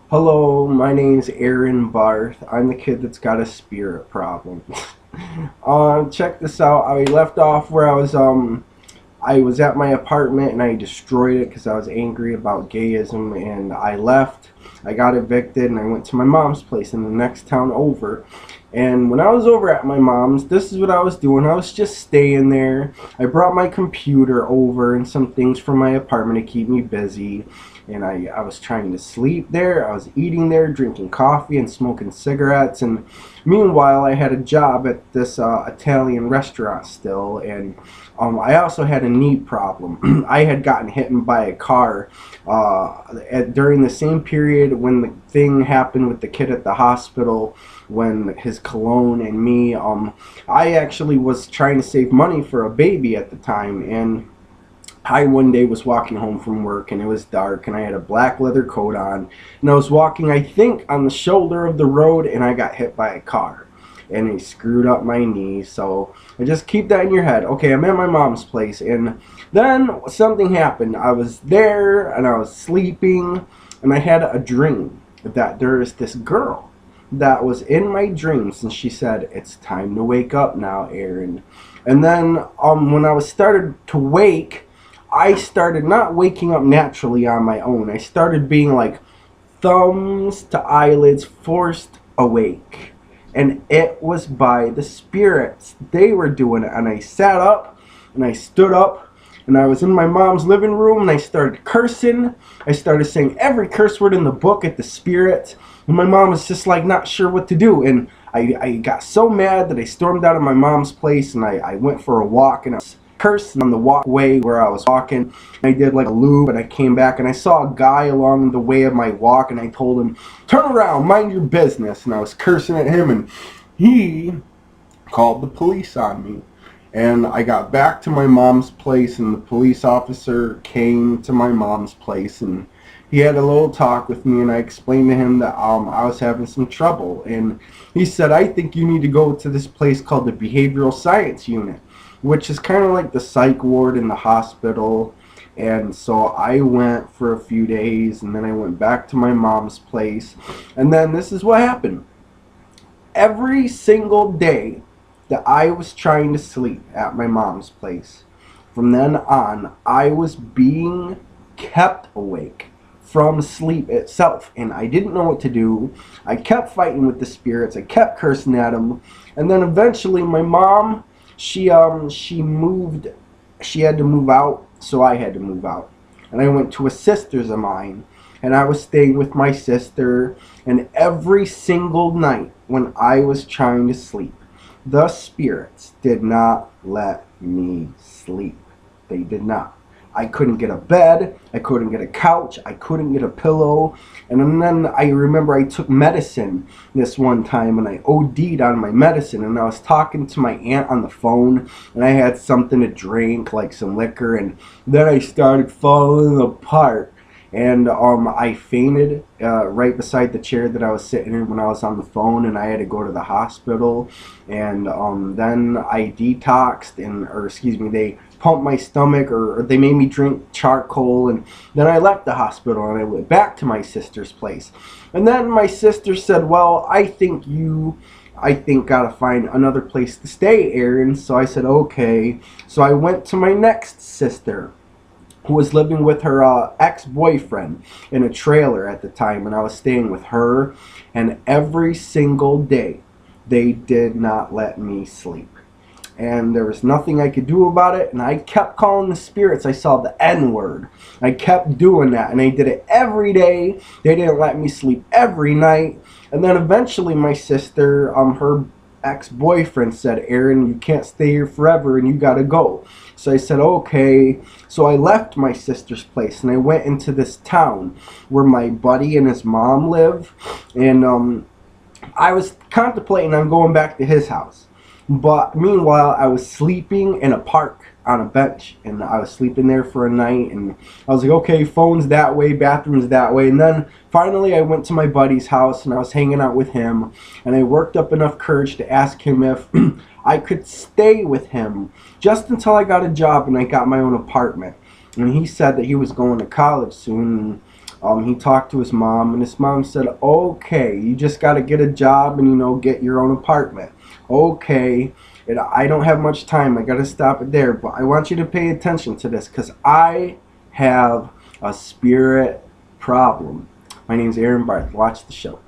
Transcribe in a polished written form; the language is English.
Hello, my name's Aaron Barth. I'm the kid that's got a spirit problem. Check this out. I left off where I was at my apartment and I destroyed it because I was angry about gayism, and I left. I got evicted and I went to my mom's place in the next town over. And when I was over at my mom's, this is what I was doing. I was just staying there. I brought my computer over and some things from my apartment to keep me busy. And I was trying to sleep there. I was eating there, drinking coffee and smoking cigarettes. And meanwhile, I had a job at this Italian restaurant still. And I also had a knee problem. I had gotten hit by a car during the same period when the thing happened with the kid at the hospital, when his cologne and me. I actually was trying to save money for a baby at the time, and I one day was walking home from work and it was dark and I had a black leather coat on, and I was walking, I think, on the shoulder of the road, and I got hit by a car and it screwed up my knee. So I just keep that in your head. Okay, I'm at my mom's place, and then something happened. I was there and I was sleeping and I had a dream that there is this girl that was in my dreams, and she said, "It's time to wake up now, Aaron." And then when I was started to wake, I started not waking up naturally on my own. I started being like thumbs to eyelids forced awake. And it was by the spirits. They were doing it. And I sat up and I stood up and I was in my mom's living room and I started cursing. I started saying every curse word in the book at the spirits. And my mom was just like not sure what to do. And I got so mad that I stormed out of my mom's place and I went for a walk, and I was cursing on the walkway where I was walking. I did like a loop and I came back and I saw a guy along the way of my walk, and I told him, "Turn around, mind your business." And I was cursing at him, and he called the police on me. And I got back to my mom's place and the police officer came to my mom's place and he had a little talk with me, and I explained to him that I was having some trouble, and he said, "I think you need to go to this place called the Behavioral Science Unit," which is kind of like the psych ward in the hospital. And so I went for a few days, and then I went back to my mom's place. And then this is what happened. Every single day that I was trying to sleep at my mom's place, from then on, I was being kept awake from sleep itself, and I didn't know what to do. I kept fighting with the spirits. I kept cursing at them, and then eventually my mom, she moved. She had to move out, so I had to move out, and I went to a sister's of mine, and I was staying with my sister. And every single night when I was trying to sleep, the spirits did not let me sleep. They did not. I couldn't get a bed, I couldn't get a couch, I couldn't get a pillow. And then I remember I took medicine this one time and I OD'd on my medicine, and I was talking to my aunt on the phone and I had something to drink, like some liquor, and then I started falling apart. And I fainted right beside the chair that I was sitting in when I was on the phone, and I had to go to the hospital. And then I detoxed, or excuse me, they pumped my stomach, or they made me drink charcoal. And then I left the hospital and I went back to my sister's place. And then my sister said, "Well, I think gotta find another place to stay, Aaron." So I said, "Okay." So I went to my next sister, who was living with her ex-boyfriend in a trailer at the time, and I was staying with her. And every single day they did not let me sleep, and there was nothing I could do about it. And I kept calling the spirits. I saw the N-word. I kept doing that, and I did it every day. They didn't let me sleep every night. And then eventually my sister, her ex-boyfriend said, "Aaron, you can't stay here forever and you gotta go." So I said, "Okay." So I left my sister's place and I went into this town where my buddy and his mom live. And I was contemplating on going back to his house. But meanwhile, I was sleeping in a park on a bench, and I was sleeping there for a night, and I was like, okay, phone's that way, bathroom's that way. And then finally I went to my buddy's house and I was hanging out with him, and I worked up enough courage to ask him if I could stay with him just until I got a job and I got my own apartment. And he said that he was going to college soon. He talked to his mom, and his mom said, okay, you just got to get a job and, get your own apartment. Okay, and I don't have much time. I got to stop it there. But I want you to pay attention to this because I have a spirit problem. My name's Aaron Barth. Watch the show.